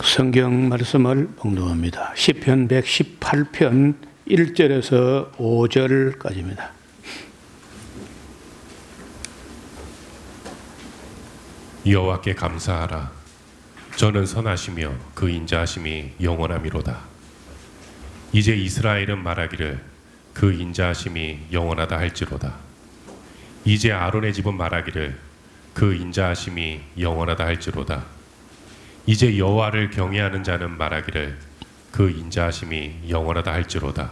성경 말씀을 봉독합니다. 시편 118편 1절에서 5절까지입니다. 여호와께 감사하라. 저는 선하시며 그 인자하심이 영원함이로다. 이제 이스라엘은 말하기를 그 인자하심이 영원하다 할지로다. 이제 아론의 집은 말하기를 그 인자하심이 영원하다 할지로다. 이제 여호와를 경외하는 자는 말하기를 그 인자하심이 영원하다 할지로다.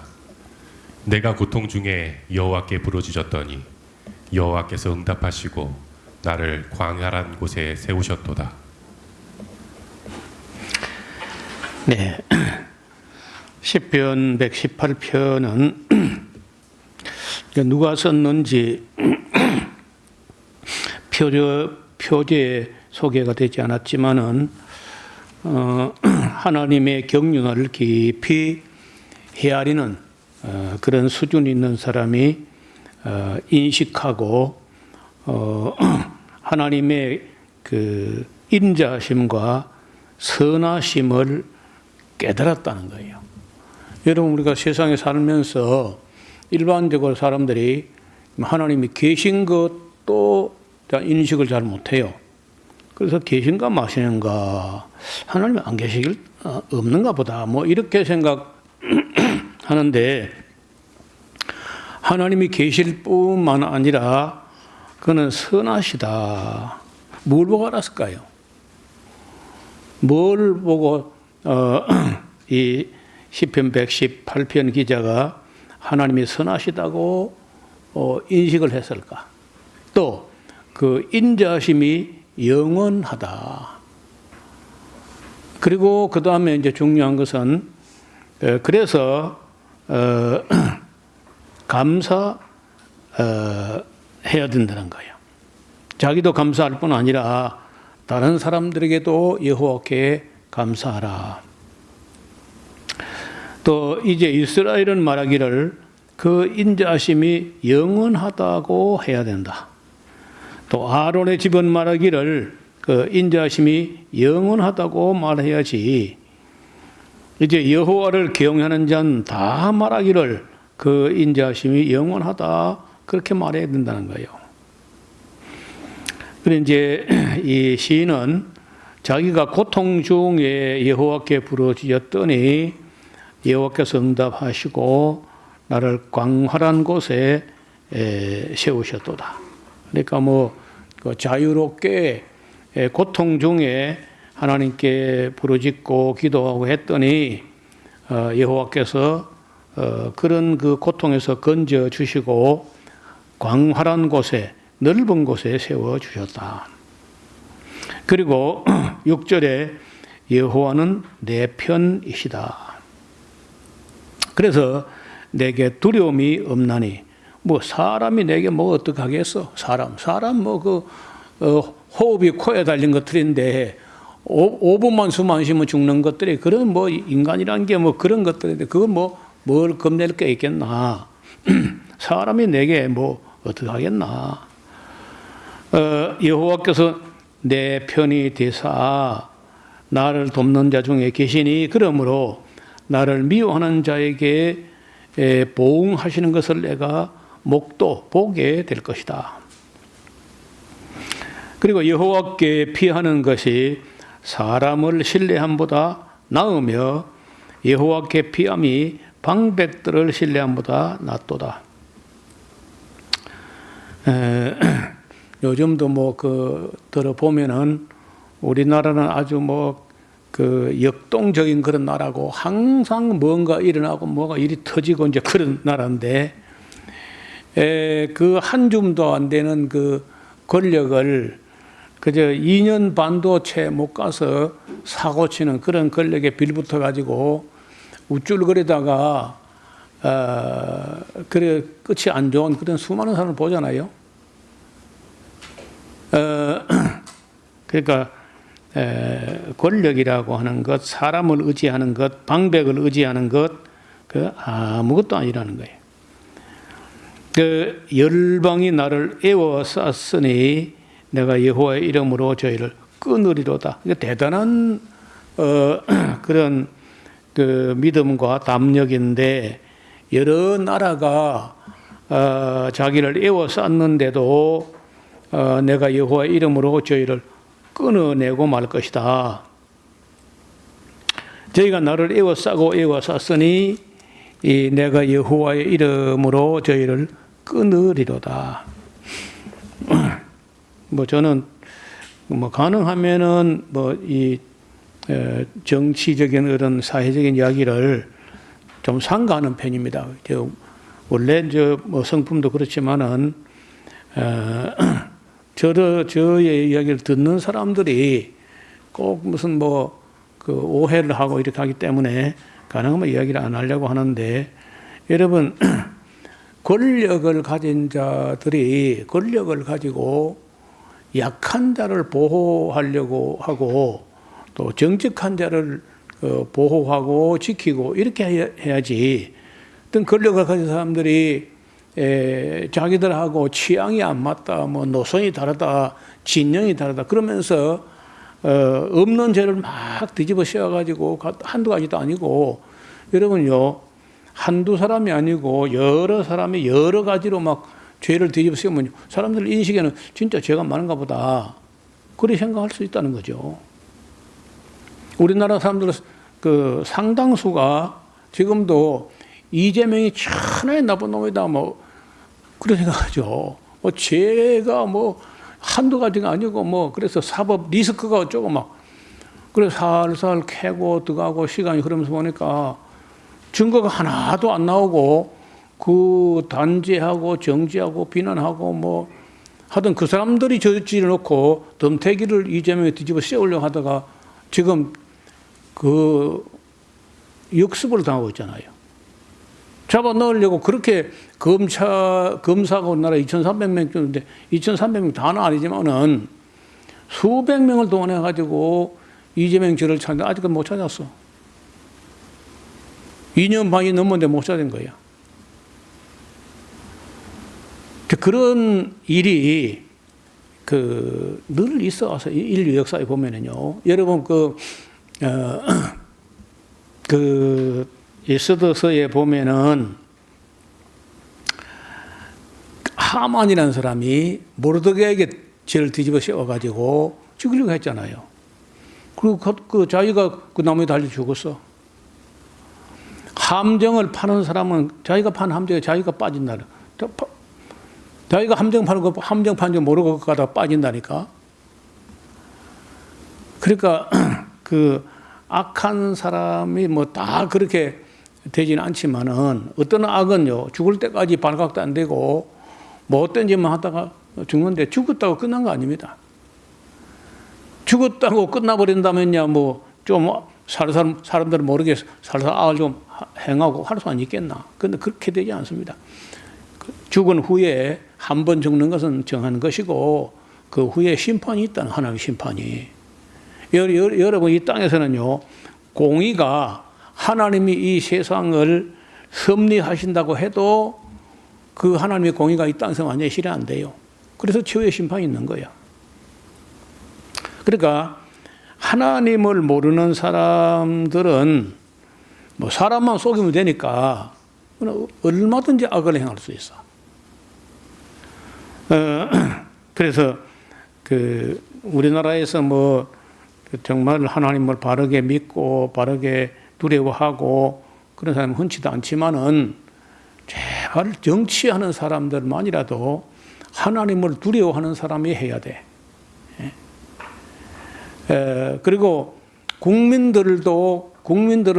내가 고통 중에 여호와께 부르짖었더니 여호와께서 응답하시고 나를 광활한 곳에 세우셨도다. 네, 시편 118편은 누가 썼는지 표제에 소개가 되지 않았지만은 하나님의 경륜을 깊이 헤아리는 그런 수준 있는 사람이 인식하고 하나님의 그 인자하심과 선하심을 깨달았다는 거예요. 여러분, 우리가 세상에 살면서 일반적으로 사람들이 하나님이 계신 것도 인식을 잘 못해요. 그래서 계신가 마시는가, 하나님이 안 계시길 없는가 보다, 뭐 이렇게 생각하는데, 하나님이 계실 뿐만 아니라 그는 선하시다. 뭘 보고 알았을까요? 뭘 보고 이 시편 118편 기자가 하나님이 선하시다고 인식을 했을까? 또 그 인자하심이 영원하다. 그리고 그 다음에 이제 중요한 것은 그래서 감사해야 된다는 거예요. 자기도 감사할 뿐 아니라 다른 사람들에게도 여호와께 감사하라. 또 이제 이스라엘은 말하기를 그 인자하심이 영원하다고 해야 된다. 또 아론의 집은 말하기를 그 인자하심이 영원하다고 말해야지. 이제 여호와를 경외하는 자는 다 말하기를 그 인자하심이 영원하다, 그렇게 말해야 된다는 거예요. 그런데 이제 이 시인은 자기가 고통 중에 여호와께 부르짖었더니 여호와께서 응답하시고 나를 광활한 곳에 세우셨도다. 그러니까 그 자유롭게 고통 중에 하나님께 부르짖고 기도하고 했더니 여호와께서 그런 그 고통에서 건져 주시고 광활한 곳에, 넓은 곳에 세워 주셨다. 그리고 6절에 여호와는 내 편이시다. 그래서 내게 두려움이 없나니, 뭐 사람이 내게 뭐 어떡하겠어? 사람 호흡이 코에 달린 것들인데 5분만 숨 안 쉬면 죽는 것들이, 그런 뭐 인간이란 게 뭐 그런 것들인데 그거 뭐 뭘 겁낼 게 있겠나? 사람이 내게 뭐 어떡하겠나? 여호와께서 내 편이 되사 나를 돕는 자 중에 계시니, 그러므로 나를 미워하는 자에게 보응하시는 것을 내가 목도 보게 될 것이다. 그리고 여호와께 피하는 것이 사람을 신뢰함보다 나으며 여호와께 피함이 방백들을 신뢰함보다 낫도다. 요즘도 뭐 들어보면은 우리나라는 아주 그 역동적인 그런 나라고, 항상 뭔가 일어나고 뭐가 일이 터지고 이제 그런 나라인데, 그 한 줌도 안 되는 그 권력을 그저 2년 반도 채 못 가서 사고 치는 그런 권력에 빌붙어 가지고 우쭐거리다가 그래 끝이 안 좋은 그런 수많은 사람을 보잖아요. 그러니까 권력이라고 하는 것, 사람을 의지하는 것, 방백을 의지하는 것, 그 아무것도 아니라는 거예요. 그 열방이 나를 애워쌌으니 내가 여호와의 이름으로 저희를 끊으리로다. 이게 대단한 그런 그 믿음과 담력인데, 여러 나라가 자기를 애워쌌는데도 내가 여호와의 이름으로 저희를 끊어내고 말 것이다. 저희가 나를 애워싸고 애워쌌으니 내가 여호와의 이름으로 저희를 끊으리로다. 뭐 저는 뭐 가능하면은 뭐 이 정치적인 그런 사회적인 이야기를 좀 삼가하는 편입니다. 원래 뭐 성품도 그렇지만은 저의 이야기를 듣는 사람들이 꼭 무슨 뭐 그 오해를 하고 이렇게 하기 때문에 가능하면 이야기를 안 하려고 하는데, 여러분 권력을 가진 자들이 권력을 가지고 약한 자를 보호하려고 하고 또 정직한 자를 보호하고 지키고 이렇게 해야지, 어떤 권력을 가진 사람들이 자기들하고 취향이 안 맞다, 뭐 노선이 다르다, 진영이 다르다 그러면서 없는 죄를 막 뒤집어 씌워가지고 한두 가지도 아니고, 여러분요 한두 사람이 아니고 여러 사람이 여러 가지로 막 죄를 뒤집어 씌우면 사람들 인식에는 진짜 죄가 많은가 보다 그렇게 생각할 수 있다는 거죠. 우리나라 사람들 그 상당수가 지금도 이재명이 천하의 나쁜 놈이다 뭐 그런 생각하죠. 뭐 죄가 뭐 한두 가지가 아니고 뭐 그래서 사법 리스크가 어쩌고 막 그래서 살살 캐고 들어가고 시간이 흐르면서 보니까 증거가 하나도 안 나오고 그 단죄하고 정죄하고 비난하고 뭐 하던 그 사람들이 저지를 놓고 덤태기를 이재명에 뒤집어 씌우려고 하다가 지금 그 역습을 당하고 있잖아요. 잡아 넣으려고 그렇게 검사가 우리나라 2,300명 정도인데 2,300명 다는 아니지만은 수백 명을 동원해가지고 이재명 죄를 찾는데 아직은 못 찾았어. 2년 반이 넘었는데 못 찾은 거야. 그런 일이 늘 있어 와서 인류 역사에 보면은요. 여러분 에스더서에 보면은 하만이라는 사람이 모르드게에게 죄를 뒤집어 씌워가지고 죽이려고 했잖아요. 그리고 자기가 그 나무에 달려 죽었어. 함정을 파는 사람은 자기가 판 함정에 자기가 빠진다는. 자기가 함정 파는 거 함정 판 줄 모르고 가다가 빠진다니까. 그러니까 그 악한 사람이 뭐 다 그렇게 되지는 않지만은 어떤 악은요 죽을 때까지 발각도 안 되고 뭐 어떤 짓만 하다가 죽는데 죽었다고 끝난 거 아닙니다. 죽었다고 끝나버린다면야 뭐 좀 사람들은 모르게 살살 악을 좀 행하고 할 수는 있겠나. 그런데 그렇게 되지 않습니다. 죽은 후에 한 번 죽는 것은 정한 것이고 그 후에 심판이 있다는 하나님의 심판이. 여러분 이 땅에서는요 공의가 하나님이 이 세상을 섭리하신다고 해도 그 하나님의 공의가 이 땅에서 완전히 실현 안 돼요. 그래서 최후의 심판이 있는 거예요. 그러니까 하나님을 모르는 사람들은 뭐 사람만 속이면 되니까 얼마든지 악을 행할 수 있어. 그래서 우리나라에서 뭐 정말 하나님을 바르게 믿고 바르게 두려워하고 그런 사람은 흔치도 않지만은 제발 정치하는 사람들만이라도 하나님을 두려워하는 사람이 해야 돼. 그리고 국민들을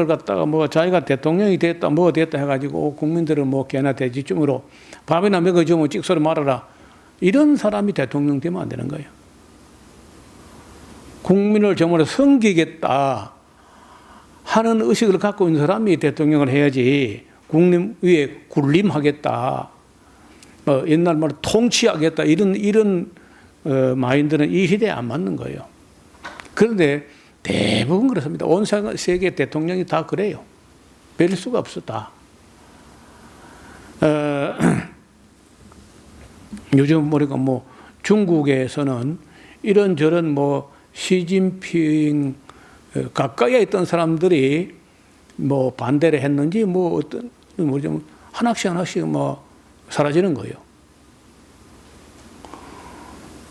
갖다가 뭐 자기가 대통령이 됐다 뭐 됐다 해가지고 국민들을 뭐 개나 돼지쯤으로 밥이나 먹여주면 찍소리 말아라. 이런 사람이 대통령 되면 안 되는 거예요. 국민을 정말로 섬기겠다 하는 의식을 갖고 있는 사람이 대통령을 해야지 국민 위에 군림하겠다, 옛날 말로 통치하겠다 이런 마인드는 이 시대에 안 맞는 거예요. 그런데 대부분 그렇습니다. 온 세계 대통령이 다 그래요. 별 수가 없었다. 요즘 우리가 뭐 중국에서는 이런저런 뭐 시진핑 가까이에 있던 사람들이 뭐 반대를 했는지 뭐 어떤 뭐 좀 하나씩 뭐 사라지는 거예요.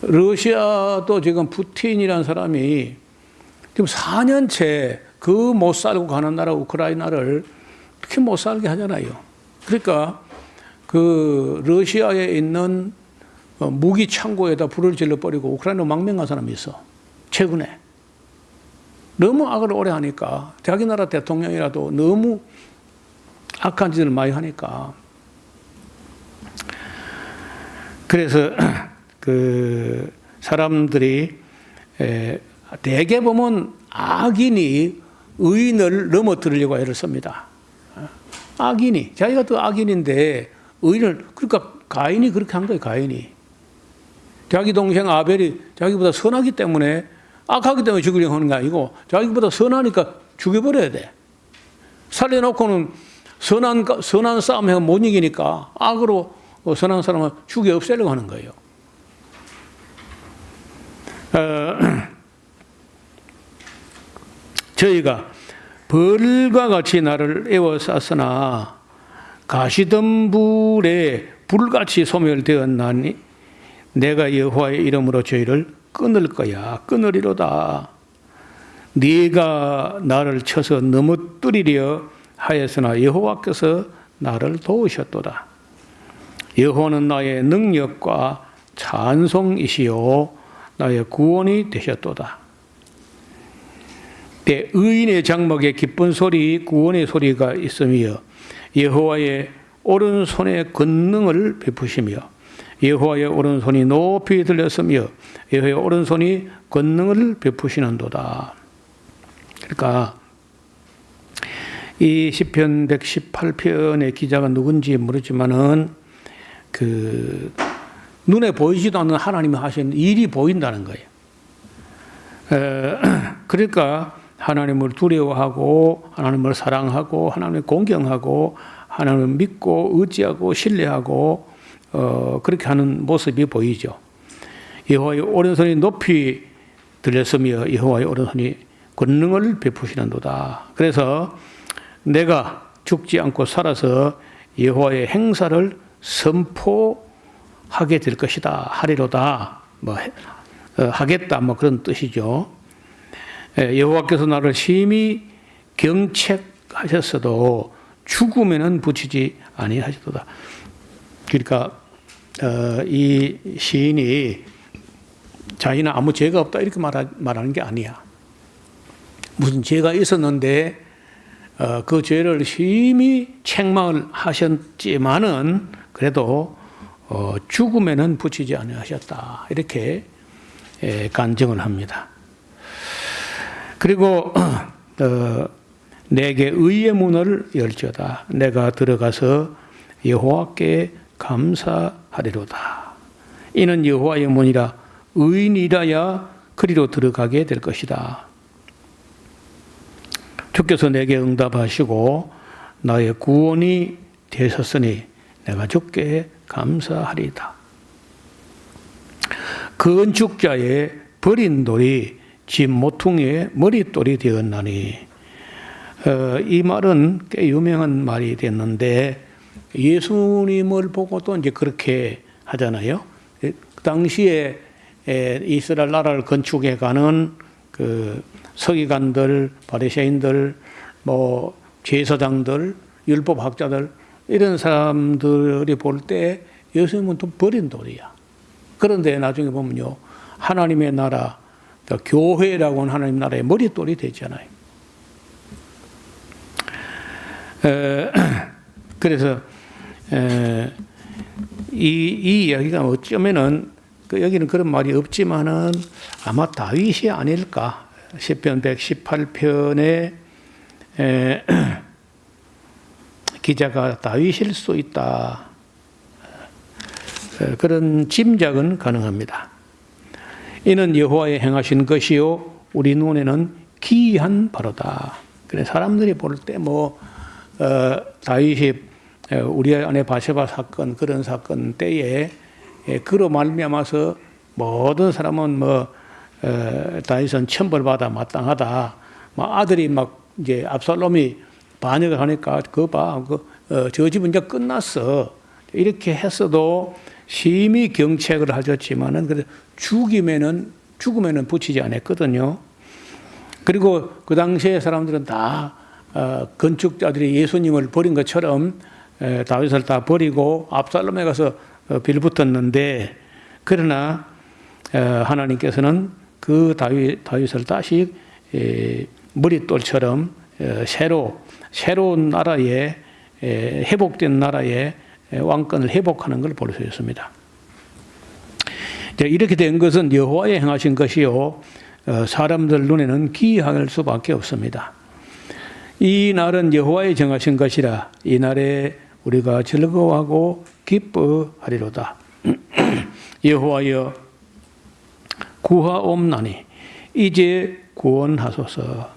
러시아도 지금 푸틴이라는 사람이 지금 4년째 그 못 살고 가는 나라 우크라이나를 이렇게 못 살게 하잖아요. 그러니까 그 러시아에 있는 무기 창고에다 불을 질러버리고 우크라이나 망명한 사람이 있어. 최근에. 너무 악을 오래 하니까 자기 나라 대통령이라도 너무 악한 짓을 많이 하니까. 그래서 그 사람들이 대개 보면 악인이 의인을 넘어뜨리려고 애를 씁니다. 악인이 자기가 또 악인인데 의인을 그러니까 가인이 그렇게 한 거예요. 가인이 자기 동생 아벨이 자기보다 선하기 때문에 악하기 때문에 죽이려고 하는 게 아니고 자기보다 선하니까 죽여버려야 돼. 살려놓고는 선한 싸움에 못 이기니까 악으로 선한 사람을 죽여 없애려고 하는 거예요. 저희가 벌과 같이 나를 에워쌌으나 가시덤불에 불같이 소멸되었나니 내가 여호와의 이름으로 저희를 끊을 거야. 끊으리로다. 네가 나를 쳐서 넘어뜨리려 하였으나 여호와께서 나를 도우셨도다. 여호와는 나의 능력과 찬송이시요 나의 구원이 되셨도다. 때 의인의 장막에 기쁜 소리 구원의 소리가 있으며 여호와의 오른손에 권능을 베푸시며 여호와의 오른손이 높이 들렸으며 여호와의 오른손이 권능을 베푸시는도다. 그러니까 이 시편 118편의 기자가 누군지 모르지만은 그 눈에 보이지도 않는 하나님이 하신 일이 보인다는 거예요. 그러니까 하나님을 두려워하고 하나님을 사랑하고 하나님을 공경하고 하나님을 믿고 의지하고 신뢰하고 그렇게 하는 모습이 보이죠. 여호와의 오른손이 높이 들렸으며 여호와의 오른손이 권능을 베푸시는도다. 그래서 내가 죽지 않고 살아서 여호와의 행사를 선포하게 될 것이다. 하리로다. 뭐 하겠다. 뭐 그런 뜻이죠. 여호와께서 나를 심히 경책하셨어도 죽음에는 붙이지 아니하시도다. 그러니까 이 시인이 자기는 아무 죄가 없다 이렇게 말하는 게 아니야. 무슨 죄가 있었는데 그 죄를 심히 책망을 하셨지만은 그래도 죽음에는 붙이지 아니하셨다 이렇게 간증을 합니다. 그리고 내게 의의 문을 열지어다. 내가 들어가서 여호와께 감사하리로다. 이는 여호와의 문이라 의인이라야 그리로 들어가게 될 것이다. 주께서 내게 응답하시고 나의 구원이 되셨으니 내가 주께 감사하리다. 건축자의 버린 돌이 집 모퉁이의 머릿돌이 되었나니 이 말은 꽤 유명한 말이 됐는데 예수님을 보고 또 이제 그렇게 하잖아요. 그 당시에 이스라엘 나라를 건축해 가는 그 서기관들, 바리새인들, 뭐 제사장들, 율법학자들 이런 사람들이 볼 때 예수님은 또 버린 돌이야. 그런데 나중에 보면요, 하나님의 나라, 그러니까 교회라고 하는 하나님 나라의 머릿돌이 되잖아요. 그래서 이 이야기가 어쩌면은 여기는 그런 말이 없지만은 아마 다윗이 아닐까. 시편 118편에 기자가 다윗일 수 있다. 그런 짐작은 가능합니다. 이는 여호와의 행하신 것이요 우리 눈에는 기이한 바로다. 그래 사람들이 볼 때 뭐 다윗이 우리 아내 바세바 사건 그런 사건 때에 그로 말미암아서 모든 사람은 뭐 다윗은 천벌받아 마땅하다. 막 아들이 막 이제 압살롬이 반역을 하니까 그거 봐, 저 집은 이제 끝났어. 이렇게 했어도 심히 경책을 하셨지만은 그래도 죽으면은 붙이지 않았거든요. 그리고 그 당시에 사람들은 다 건축자들이 예수님을 버린 것처럼 다윗을 다 버리고 압살롬에 가서 빌붙었는데 그러나 하나님께서는 그 다윗을 다시 머릿돌처럼 새로운 나라에 회복된 나라에 왕권을 회복하는 걸 볼 수 있습니다. 이렇게 된 것은 여호와의 행하신 것이요 사람들 눈에는 기이할 수밖에 없습니다. 이 날은 여호와의 정하신 것이라 이 날에 우리가 즐거워하고 기뻐하리로다. 여호와여 구하옵나니 이제 구원하소서.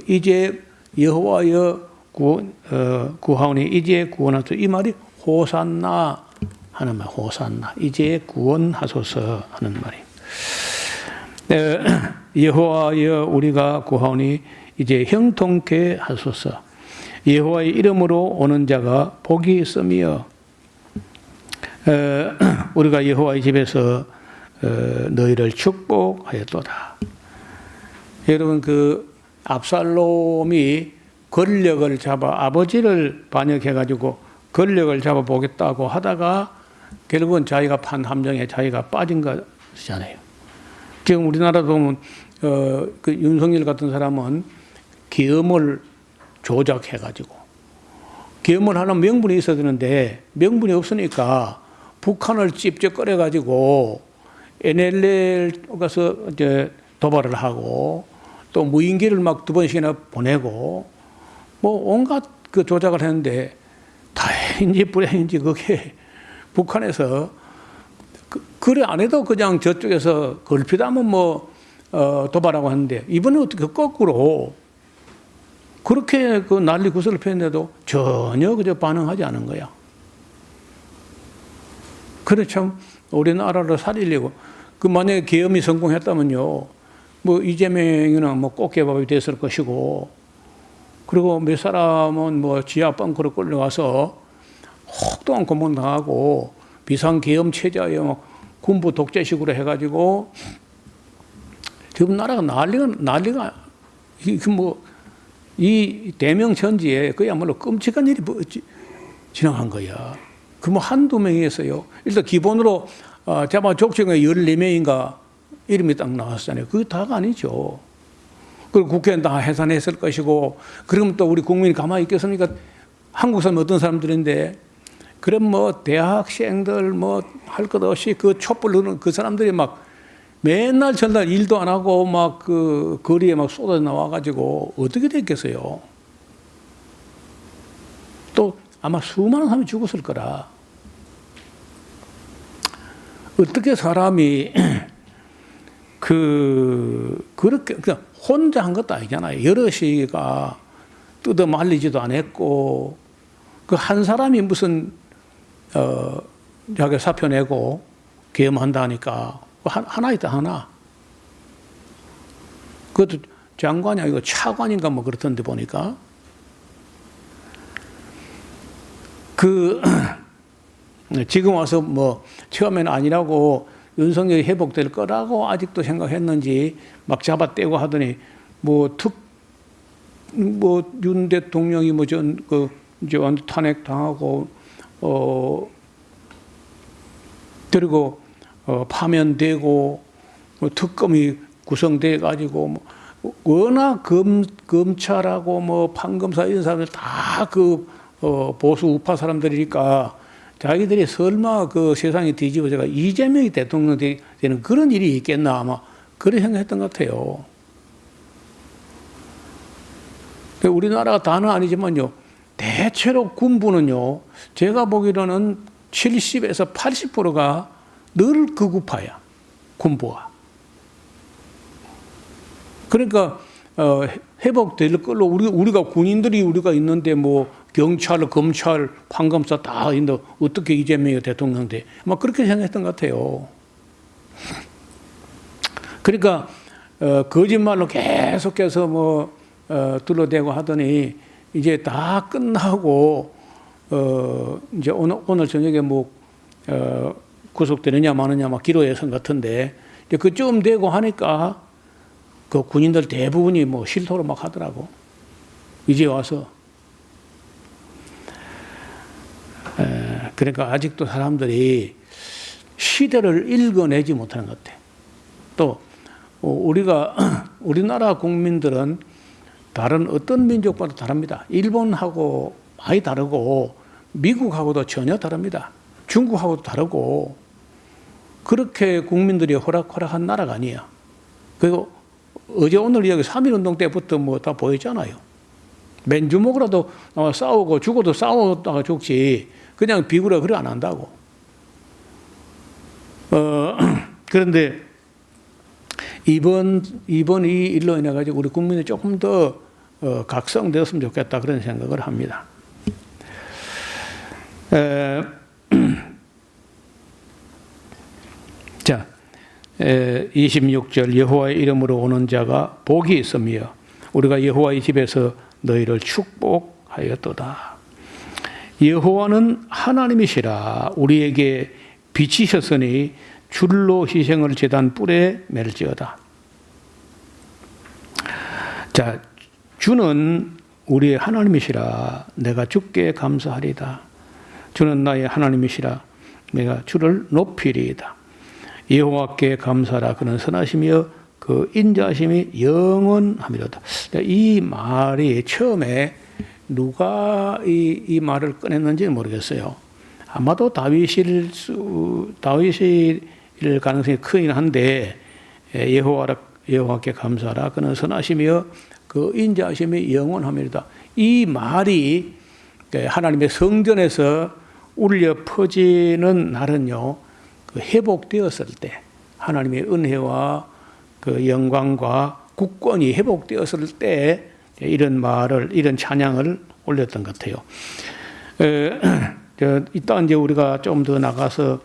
이제 여호와여 구하오니 이제 구원하소서. 이 말이 호산나 하는 말, 호산나. 이제 구원하소서 하는 말이에요. 여호와여 우리가 구하오니 이제 형통케 하소서. 여호와의 이름으로 오는 자가 복이 있으며 우리가 여호와의 집에서 너희를 축복하였도다. 여러분 그 압살롬이 권력을 잡아 아버지를 반역해가지고 권력을 잡아보겠다고 하다가 결국은 자기가 판 함정에 자기가 빠진 것이잖아요. 지금 우리나라도 보면 그 윤석열 같은 사람은 계엄을 조작해가지고 계엄을 하는 명분이 있어야 되는데 명분이 없으니까 북한을 찝쩍거려가지고 NLL 가서 이제 도발을 하고 또 무인기를 막 2번씩이나 보내고 뭐 온갖 그 조작을 했는데 다행인지 불행인지 그게 북한에서 그래 안 해도 그냥 저쪽에서 걸핏하면 뭐 도발하고 하는데 이번에 어떻게 거꾸로 그렇게 그 난리 구슬을 폈는데도 전혀 그저 반응하지 않은 거야. 그래 참 우리나라를 살리려고 그 만약에 계엄이 성공했다면요 뭐 이재명이나 뭐 꽃게밥이 됐을 것이고 그리고 몇 사람은 뭐 지하 벙커로 끌려가서 혹도 않고 못 나가고 비상계엄 체제에 군부 독재식으로 해가지고 지금 나라가 난리가 이 대명천지에 그야말로 끔찍한 일이 지나간 거야. 그 뭐 한두 명이었어요. 일단 기본으로 잡아 족정에 14명인가 이름이 딱 나왔잖아요. 그게 다가 아니죠. 그리고 국회는 다 해산했을 것이고, 그러면 또 우리 국민이 가만히 있겠습니까? 한국 사람 어떤 사람들인데, 그럼 뭐 대학생들 뭐 할 것 없이 그 촛불 흐르는 그 사람들이 막 맨날 전날 일도 안 하고 막 그 거리에 막 쏟아 나와가지고 어떻게 됐겠어요? 또 아마 수많은 사람이 죽었을 거라. 어떻게 사람이 그렇게 그냥 혼자 한 것도 아니잖아요. 여럿이가 뜯어 말리지도 않았고 그 한 사람이 무슨 자기 사표 내고 계엄한다 하니까 하나 있다 하나. 그것도 장관이 아니고 차관인가 뭐 그렇던데 보니까 지금 와서 뭐 처음에는 아니라고 윤석열이 회복될 거라고 아직도 생각했는지 막 잡아떼고 하더니 윤 대통령이 이제 완전 탄핵 당하고 그리고 파면되고 특검이 구성돼 가지고 워낙 검찰하고 뭐 판검사 이런 사람들 다 보수 우파 사람들이니까 자기들이 설마 그 세상이 뒤집어져가 이재명이 대통령 되는 그런 일이 있겠나 아마 그런 생각했던 것 같아요. 우리나라가 다는 아니지만요. 대체로 군부는요. 제가 보기로는 70에서 80%가 늘 극우파야. 군부가. 그러니까 회복될 걸로 우리가 군인들이 우리가 있는데 뭐 경찰, 검찰, 판검사 다 있는데 어떻게 이재명이 대통령 돼? 막 그렇게 생각했던 것 같아요. 그러니까 거짓말로 계속해서 뭐 둘러대고 하더니 이제 다 끝나고 이제 오늘 저녁에 뭐 구속되느냐 마느냐 막 기로 예선 같은데 이제 그쯤 되고 하니까 그 군인들 대부분이 뭐 실토를 막 하더라고. 이제 와서. 그러니까 아직도 사람들이 시대를 읽어내지 못하는 것 같아. 또 우리나라 국민들은 다른 어떤 민족보다 다릅니다. 일본하고 많이 다르고 미국하고도 전혀 다릅니다. 중국하고도 다르고 그렇게 국민들이 호락호락한 나라가 아니야. 그리고 어제 오늘 이야기 3.1운동 때부터 뭐 다 보였잖아요. 맨주먹으로도 싸우고 죽어도 싸우다가 죽지 그냥 비굴하게 그래 안 한다고. 그런데 이번 이 일로 인해 가지고 우리 국민이 조금 더 각성되었으면 좋겠다 그런 생각을 합니다. 자, 26절 여호와의 이름으로 오는 자가 복이 있으며 우리가 여호와의 집에서 너희를 축복하였도다. 여호와는 하나님이시라 우리에게 비치셨으니 줄로 희생을 제단 뿔에 맬지어다. 자, 주는 우리의 하나님이시라 내가 주께 감사하리다. 주는 나의 하나님이시라 내가 주를 높이리이다. 여호와께 감사라 그는 선하시며 그 인자하심이 영원하미로다. 이 말이 처음에 누가 이 말을 꺼냈는지는 모르겠어요. 아마도 다윗일 가능성이 크긴 한데 여호와께 감사라 그는 선하시며 그 인자하심이 영원하미로다. 이 말이 하나님의 성전에서 울려 퍼지는 날은요, 그 회복되었을 때 하나님의 은혜와 그 영광과 국권이 회복되었을 때 이런 말을 이런 찬양을 올렸던 것 같아요. 이따 이제 우리가 좀 더 나가서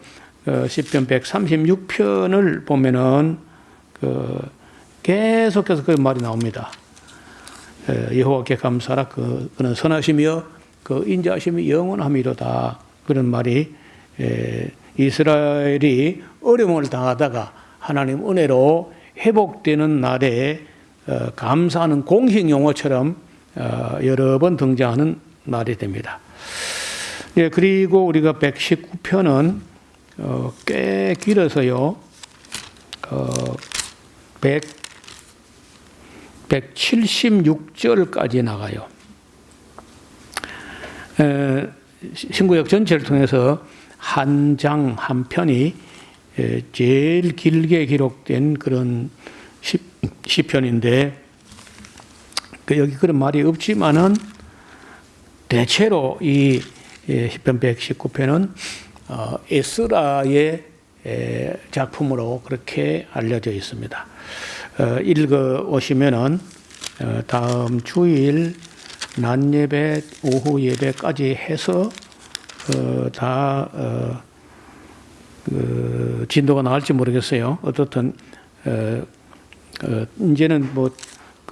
시편 136편을 보면은 계속해서 그 말이 나옵니다. 여호와께 감사라 그는 선하시며 그 인자하심이 영원함이로다. 그런 말이 이스라엘이 어려움을 당하다가 하나님 은혜로 회복되는 날에 감사하는 공식 용어처럼 여러 번 등장하는 말이 됩니다. 예, 그리고 우리가 119편은 꽤 길어서요. 176절까지 나가요. 신구약 전체를 통해서 한 장 한 편이 제일 길게 기록된 그런 시편인데 여기 그런 말이 없지만은 대체로 이 시편 119편은 에스라의 작품으로 그렇게 알려져 있습니다. 읽어 오시면은 다음 주일 낮 예배, 오후 예배까지 해서 다 진도가 나을지 모르겠어요. 어떻든 이제는 뭐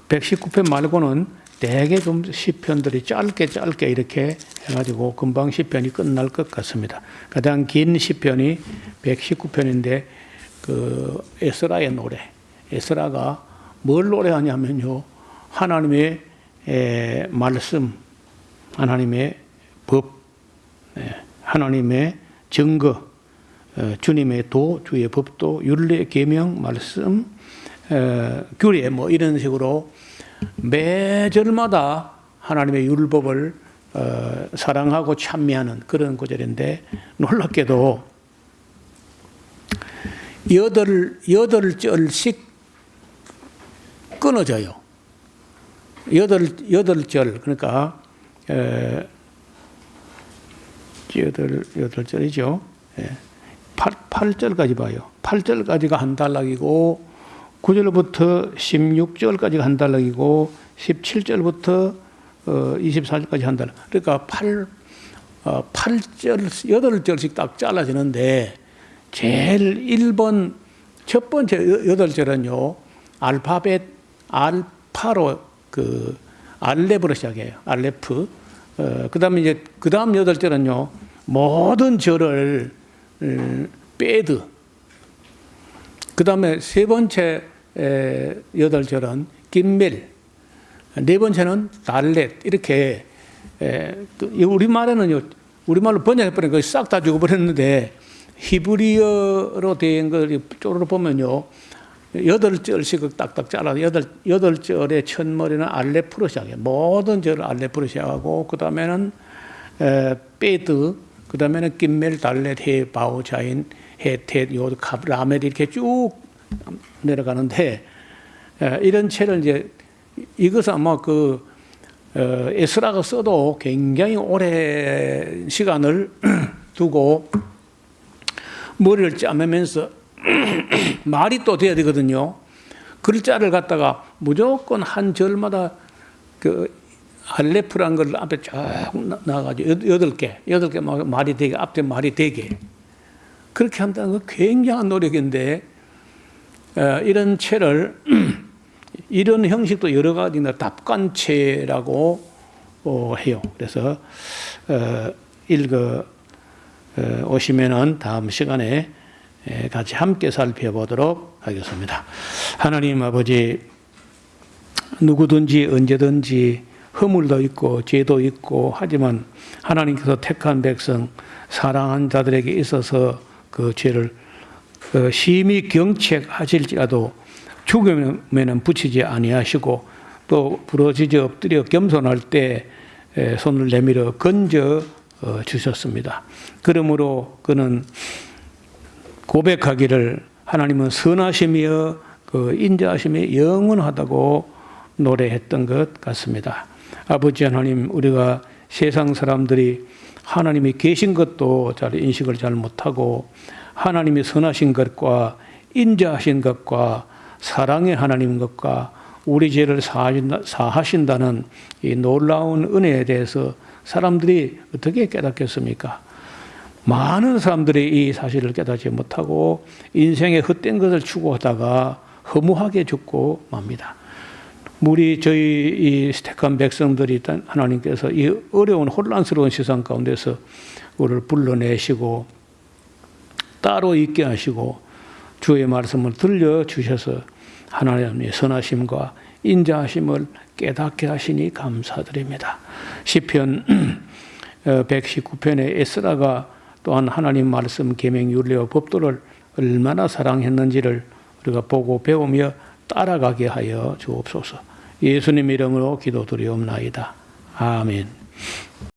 119편 말고는 대개 좀 시편들이 짧게 이렇게 해가지고 금방 시편이 끝날 것 같습니다. 가장 긴 시편이 119편인데 그 에스라의 노래, 에스라가 뭘 노래하냐면요, 하나님의 말씀, 하나님의 법, 하나님의 증거, 주님의 도, 주의 법도, 율례, 계명, 말씀, 규례 뭐 이런 식으로 매 절마다 하나님의 율법을 사랑하고 찬미하는 그런 구절인데 놀랍게도 8절씩 끊어져요. 8절 그러니까 8절이죠. 8절까지 봐요. 8절까지가 한 단락이고 9절부터 16절까지 한 달락이고 17절부터 24절까지 한 달락. 그러니까 8절, 8절씩 딱 잘라지는데 제일 1번 첫 번째 8절은요. 알파벳 알파로 그 알렙으로 시작해요. 알레프. 그다음에 이제 그다음 8절은요. 모든 절을 빼드. 그다음에 세 번째 8절은 김멜. 네 번째는 달렛. 이렇게 우리말에는요. 우리말로 번역해버리니까 싹 다 죽어버렸는데 히브리어로 된 걸 쪼르르 보면요. 8절씩 딱딱 잘라서 8절의 첫머리는 알레프로 시작해요. 모든 절을 알레프로 시작하고 그 다음에는 빼드, 그 다음에는 김멜, 달렛, 해, 바우, 자인, 헤텟, 요, 갑, 라멜 이렇게 쭉 내려가는데 이런 채를 이제 이것은 아마 에스라가 써도 굉장히 오랜 시간을 두고 머리를 짜매면서 말이 또 돼야 되거든요. 글자를 갖다가 무조건 한 절마다 그 알레프란 걸 앞에 쭉 나가지고 8개 말이 되게 앞에 말이 되게 그렇게 한다는 건 굉장한 노력인데 이런 채를 이런 형식도 여러 가지나 답관체라고 해요. 그래서 읽어 오시면은 다음 시간에 같이 함께 살펴보도록 하겠습니다. 하나님 아버지, 누구든지 언제든지 허물도 있고 죄도 있고 하지만 하나님께서 택한 백성, 사랑한 자들에게 있어서 그 죄를 심히 경책하실지라도 죽으면은 붙이지 아니하시고 또 부러지지 엎드려 겸손할 때 손을 내밀어 건져 주셨습니다. 그러므로 그는 고백하기를 하나님은 선하시며 그 인자하심이 영원하다고 노래했던 것 같습니다. 아버지 하나님, 우리가 세상 사람들이 하나님이 계신 것도 잘 인식을 잘 못하고 하나님이 선하신 것과 인자하신 것과 사랑의 하나님 것과 우리 죄를 사하신다는 이 놀라운 은혜에 대해서 사람들이 어떻게 깨닫겠습니까? 많은 사람들이 이 사실을 깨닫지 못하고 인생의 헛된 것을 추구하다가 허무하게 죽고 맙니다. 우리 저희 이 택한 백성들이 하나님께서 이 어려운 혼란스러운 세상 가운데서 우리를 불러내시고 따로 있게 하시고 주의 말씀을 들려주셔서 하나님의 선하심과 인자하심을 깨닫게 하시니 감사드립니다. 시편 119편의 에스라가 또한 하나님 말씀, 계명, 율례와 법도를 얼마나 사랑했는지를 우리가 보고 배우며 따라가게 하여 주옵소서. 예수님 이름으로 기도드리옵나이다. 아멘.